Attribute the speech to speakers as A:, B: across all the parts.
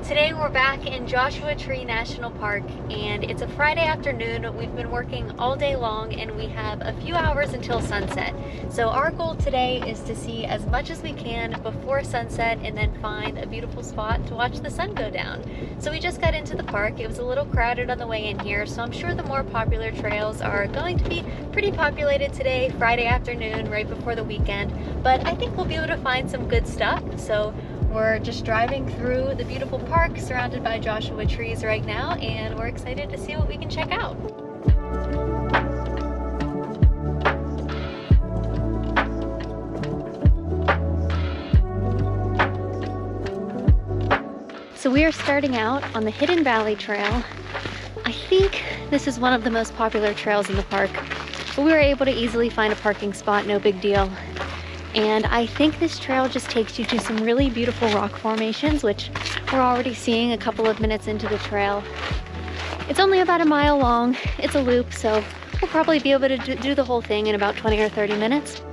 A: Today we're back in Joshua Tree National Park and it's a Friday afternoon. We've been working all day long and we have a few hours until sunset. So our goal today is to see as much as we can before sunset and then find a beautiful spot to watch the sun go down. So we just got into the park. It was a little crowded on the way in here, so I'm sure the more popular trails are going to be pretty populated today, Friday afternoon, right before the weekend. But I think we'll be able to find some good stuff. So we're just driving through the beautiful park surrounded by Joshua trees right now, and we're excited to see what we can check out. So we are starting out on the Hidden Valley Trail. I think this is one of the most popular trails in the park, but we were able to easily find a parking spot, no big deal. And I think this trail just takes you to some really beautiful rock formations, which we're already seeing a couple of minutes into the trail. It's only about a mile long. It's a loop, so we'll probably be able to do the whole thing in about 20 or 30 minutes.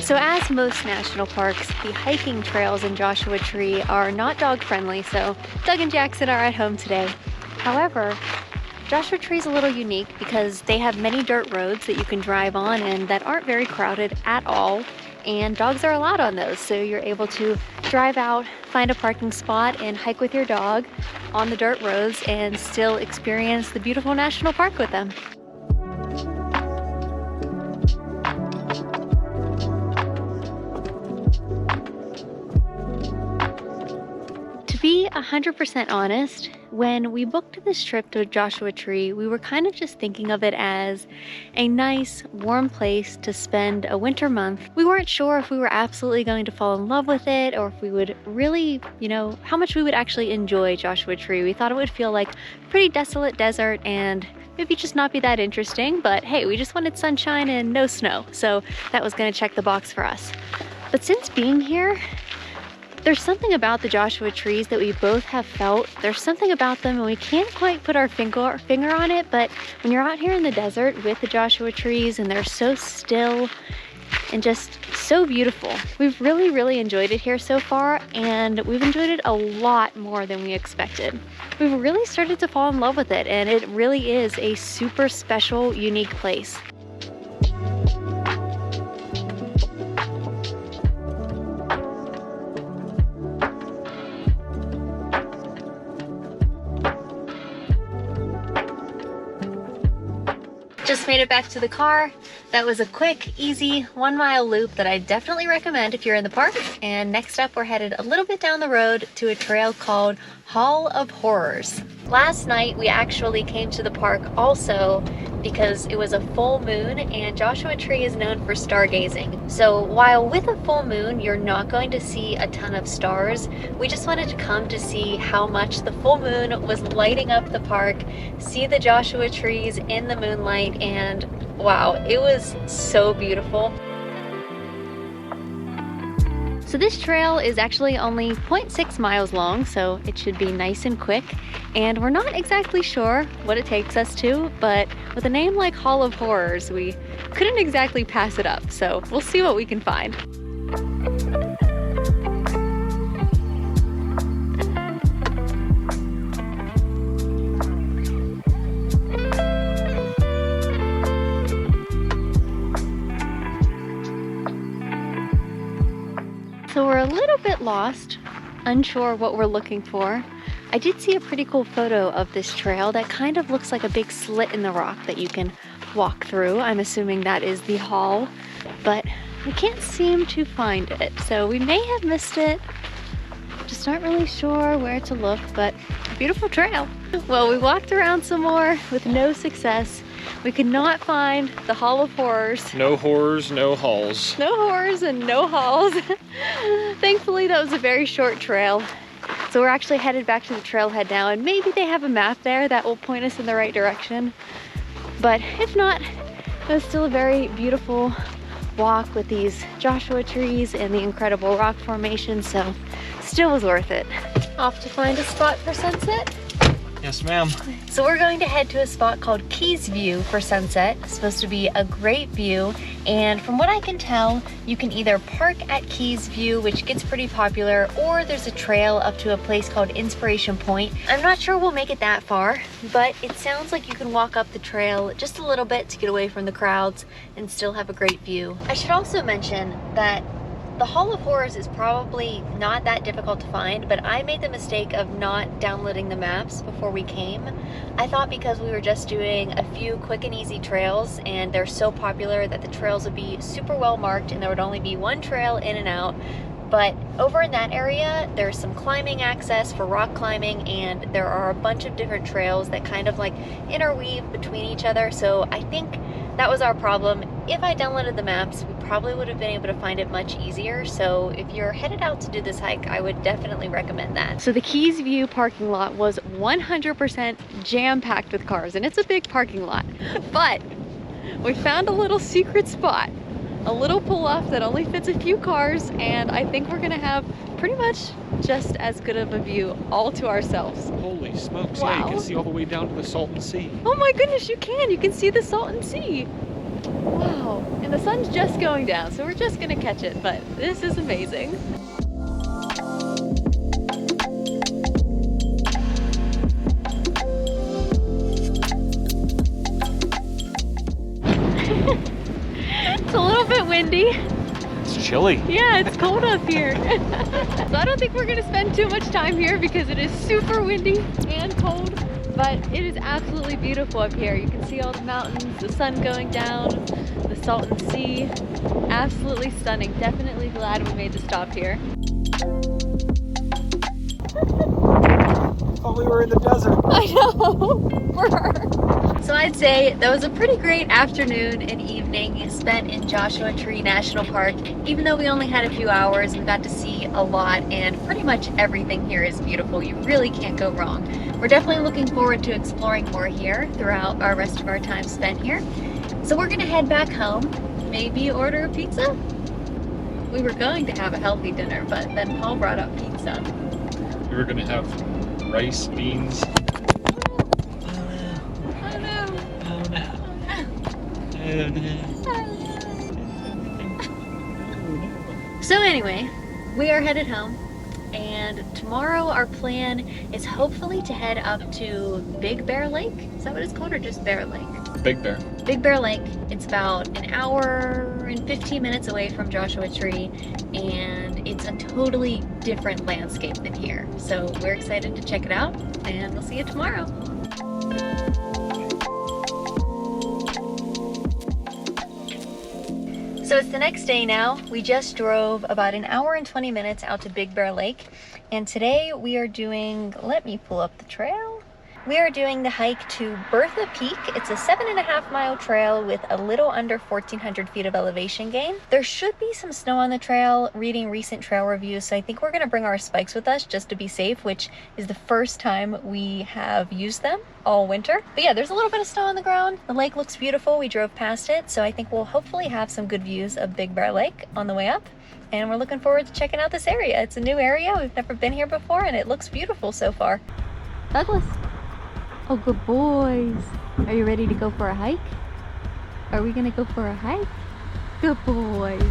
A: So as most national parks, the hiking trails in Joshua Tree are not dog friendly, so Doug and Jackson are at home today. However, Joshua Tree is a little unique because they have many dirt roads that you can drive on and that aren't very crowded at all, and dogs are allowed on those, so you're able to drive out, find a parking spot, and hike with your dog on the dirt roads and still experience the beautiful national park with them. To be 100% honest, when we booked this trip to Joshua Tree, we were kind of just thinking of it as a nice, warm place to spend a winter month. We weren't sure if we were absolutely going to fall in love with it or if we would really, how much we would actually enjoy Joshua Tree. We thought it would feel like a pretty desolate desert and maybe just not be that interesting, but hey, we just wanted sunshine and no snow, so that was going to check the box for us. But since being here, there's something about the Joshua trees that we both have felt. There's something about them and we can't quite put our finger on it, but when you're out here in the desert with the Joshua trees and they're so still and just so beautiful, we've really enjoyed it here so far, and we've enjoyed it a lot more than we expected. We've really started to fall in love with it, and it really is a super special, unique place. Just made it back to the car. That was a quick, easy 1 mile loop that I definitely recommend if you're in the park. And next up, we're headed a little bit down the road to a trail called Hall of Horrors. Last night, we actually came to the park also because it was a full moon and Joshua Tree is known for stargazing. So while with a full moon, you're not going to see a ton of stars, we just wanted to come to see how much the full moon was lighting up the park, see the Joshua trees in the moonlight, and wow, it was so beautiful. So this trail is actually only 0.6 miles long, so it should be nice and quick. And we're not exactly sure what it takes us to, but with a name like Hall of Horrors, we couldn't exactly pass it up. So we'll see what we can find. So we're a little bit lost, unsure what we're looking for. I did see a pretty cool photo of this trail that kind of looks like a big slit in the rock that you can walk through. I'm assuming that is the hall, but we can't seem to find it. So we may have missed it. Just not really sure where to look, but a beautiful trail. Well, we walked around some more with no success. We could not find the Hall of Horrors.
B: No horrors, no halls.
A: No horrors and no halls. Thankfully, that was a very short trail. So we're actually headed back to the trailhead now, and maybe they have a map there that will point us in the right direction. But if not, it was still a very beautiful walk with these Joshua trees and the incredible rock formation, so still was worth it. Off to find a spot for sunset.
B: Yes, ma'am.
A: So we're going to head to a spot called Keys View for sunset. It's supposed to be a great view, and from what I can tell, you can either park at Keys View, which gets pretty popular, or there's a trail up to a place called Inspiration Point. I'm not sure we'll make it that far, but it sounds like you can walk up the trail just a little bit to get away from the crowds and still have a great view. I should also mention that the Hall of Horrors is probably not that difficult to find, but I made the mistake of not downloading the maps before we came. I thought because we were just doing a few quick and easy trails and they're so popular that the trails would be super well marked and there would only be one trail in and out. But over in that area, there's some climbing access for rock climbing, and there are a bunch of different trails that kind of like interweave between each other. So I think that was our problem. If I downloaded the maps, we probably would have been able to find it much easier. So if you're headed out to do this hike, I would definitely recommend that. So the Keys View parking lot was 100% jam-packed with cars, and it's a big parking lot. But we found a little secret spot, a little pull-off that only fits a few cars, and I think we're gonna have pretty much just as good of a view all to ourselves.
B: Holy smokes,
A: Wow.
B: yeah, you can see all the way down to the Salton Sea.
A: Oh my goodness, you can see the Salton Sea. Wow, and the sun's just going down, so we're just gonna catch it, but this is amazing. It's a little bit windy.
B: It's chilly.
A: Yeah, it's cold up here. So I don't think we're gonna spend too much time here because it is super windy and cold, but it is absolutely beautiful up here. You can see all the mountains, the sun going down, the Salton Sea. Absolutely stunning. Definitely glad we made the stop here.
B: Oh, we were in the desert.
A: I know. So I'd say that was a pretty great afternoon and evening spent in Joshua Tree National Park. Even though we only had a few hours, we got to see a lot, and pretty much everything here is beautiful. You really can't go wrong. We're definitely looking forward to exploring more here throughout our rest of our time spent here. So we're gonna head back home, maybe order a pizza. We were going to have a healthy dinner, but then Paul brought up pizza.
B: We were gonna have rice, beans.
A: So anyway, we are headed home, and tomorrow our plan is hopefully to head up to Big Bear Lake. Is that what it's called, or just Bear Lake?
B: Big Bear.
A: Big Bear Lake. It's about an hour and 15 minutes away from Joshua Tree, and it's a totally different landscape than here. So we're excited to check it out, and we'll see you tomorrow. So it's the next day now. We just drove about an hour and 20 minutes out to Big Bear Lake, and today we are doing, let me pull up the trail. We are doing the hike to Bertha Peak. It's a 7.5-mile trail with a little under 1,400 feet of elevation gain. There should be some snow on the trail, reading recent trail reviews, so I think we're gonna bring our spikes with us just to be safe, which is the first time we have used them all winter. But yeah, there's a little bit of snow on the ground. The lake looks beautiful. We drove past it, so I think we'll hopefully have some good views of Big Bear Lake on the way up. And we're looking forward to checking out this area. It's a new area. We've never been here before, and it looks beautiful so far. Douglas. Oh, good boys. Are you ready to go for a hike? Are we gonna go for a hike? Good boys.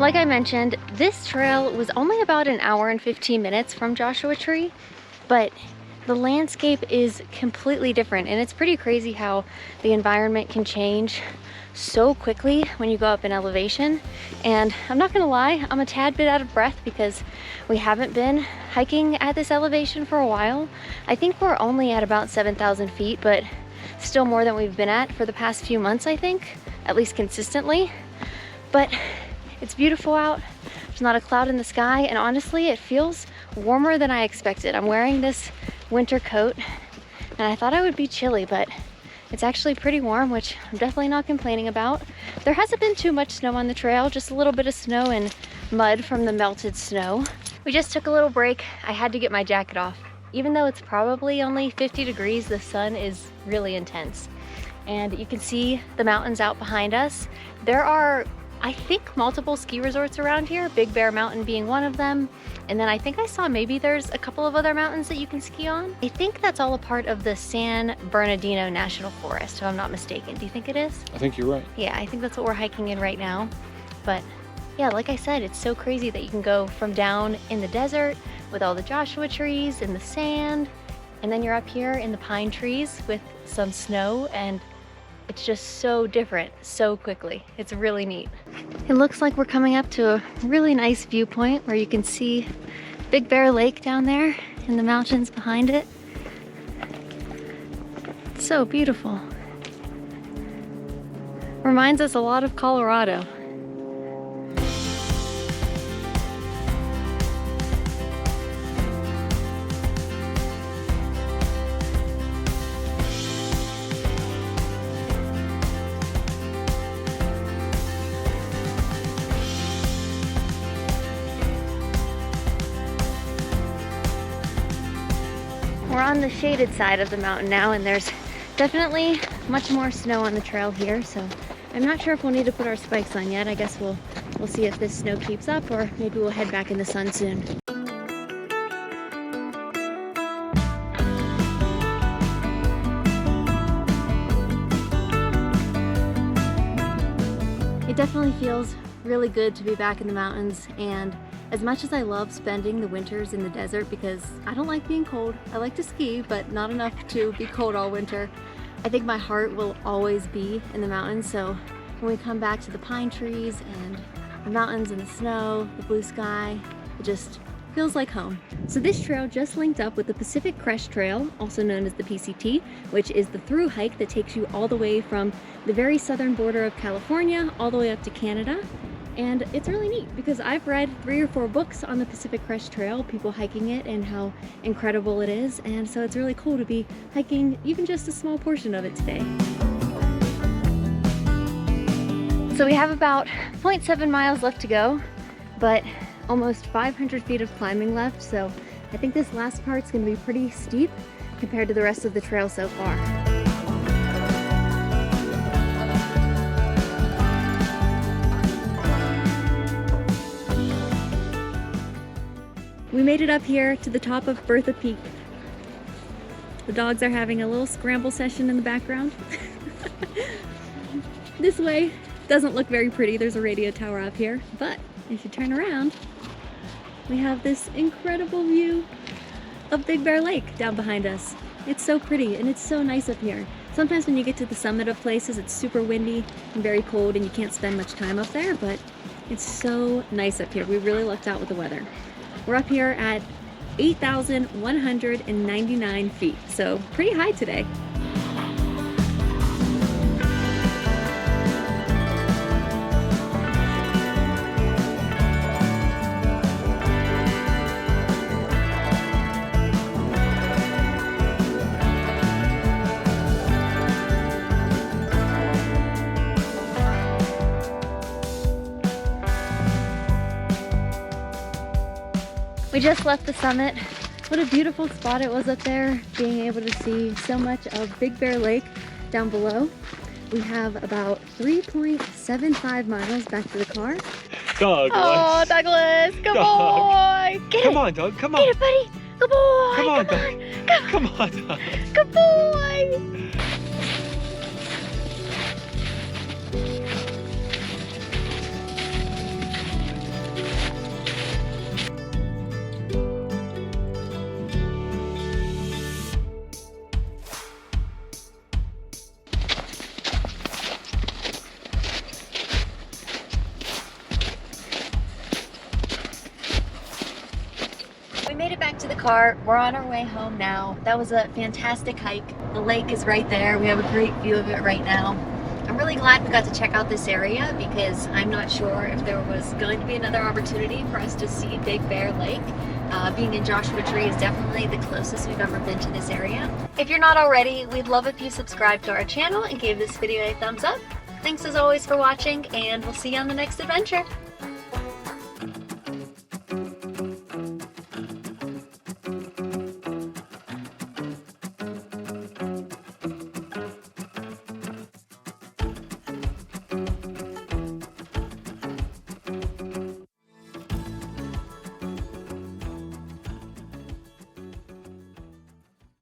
A: Like I mentioned, this trail was only about an hour and 15 minutes from Joshua Tree, but the landscape is completely different, and it's pretty crazy how the environment can change so quickly when you go up in elevation. And I'm not gonna lie, I'm a tad bit out of breath because we haven't been hiking at this elevation for a while. I think we're only at about 7,000 feet, but still more than we've been at for the past few months, I think, at least consistently. But it's beautiful out. There's not a cloud in the sky, and honestly, it feels warmer than I expected. I'm wearing this winter coat, and I thought I would be chilly, but it's actually pretty warm, which I'm definitely not complaining about. There hasn't been too much snow on the trail, just a little bit of snow and mud from the melted snow. We just took a little break. I had to get my jacket off. Even though it's probably only 50 degrees, the sun is really intense. And you can see the mountains out behind us. There are I think multiple ski resorts around here, Big Bear Mountain being one of them. And then I think I saw maybe there's a couple of other mountains that you can ski on. I think that's all a part of the San Bernardino National Forest, if I'm not mistaken. Do you think it is?
B: I think you're right.
A: Yeah, I think that's what we're hiking in right now. But yeah, like I said, it's so crazy that you can go from down in the desert with all the Joshua trees and the sand, and then you're up here in the pine trees with some snow, and it's just so different so quickly. It's really neat. It looks like we're coming up to a really nice viewpoint where you can see Big Bear Lake down there and the mountains behind it. It's so beautiful. Reminds us a lot of Colorado. We're on the shaded side of the mountain now, and there's definitely much more snow on the trail here, so I'm not sure if we'll need to put our spikes on yet. I guess we'll see if this snow keeps up, or maybe we'll head back in the sun soon. It definitely feels really good to be back in the mountains, and as much as I love spending the winters in the desert because I don't like being cold, I like to ski, but not enough to be cold all winter, I think my heart will always be in the mountains. So when we come back to the pine trees and the mountains and the snow, the blue sky, it just feels like home. So this trail just linked up with the Pacific Crest Trail, also known as the PCT, which is the through hike that takes you all the way from the very southern border of California all the way up to Canada. And it's really neat because I've read 3 or 4 books on the Pacific Crest Trail, people hiking it and how incredible it is. And so it's really cool to be hiking even just a small portion of it today. So we have about 0.7 miles left to go, but almost 500 feet of climbing left. So I think this last part's gonna be pretty steep compared to the rest of the trail so far. We made it up here to the top of Bertha Beak. The dogs are having a little scramble session in the background. This way doesn't look very pretty. There's a radio tower up here, but if you turn around, we have this incredible view of Big Bear Lake down behind us. It's so pretty and it's so nice up here. Sometimes when you get to the summit of places, it's super windy and very cold and you can't spend much time up there, but it's so nice up here. We really lucked out with the weather. We're up here at 8,199 feet, so pretty high today. We just left the summit. What a beautiful spot it was up there, being able to see so much of Big Bear Lake down below. We have about 3.75 miles back to the car.
B: Douglas!
A: Oh, Douglas! Good boy! Get
B: Come
A: it!
B: on, Doug, come on!
A: Get it, buddy! Good boy!
B: Come on, Doug! Come on, Doug!
A: Good boy! We made it back to the car. We're on our way home now. That was a fantastic hike. The lake is right there. We have a great view of it right now. I'm really glad we got to check out this area because I'm not sure if there was going to be another opportunity for us to see Big Bear Lake. Being in Joshua Tree is definitely the closest we've ever been to this area. If you're not already, we'd love if you subscribed to our channel and gave this video a thumbs up. Thanks as always for watching, and we'll see you on the next adventure.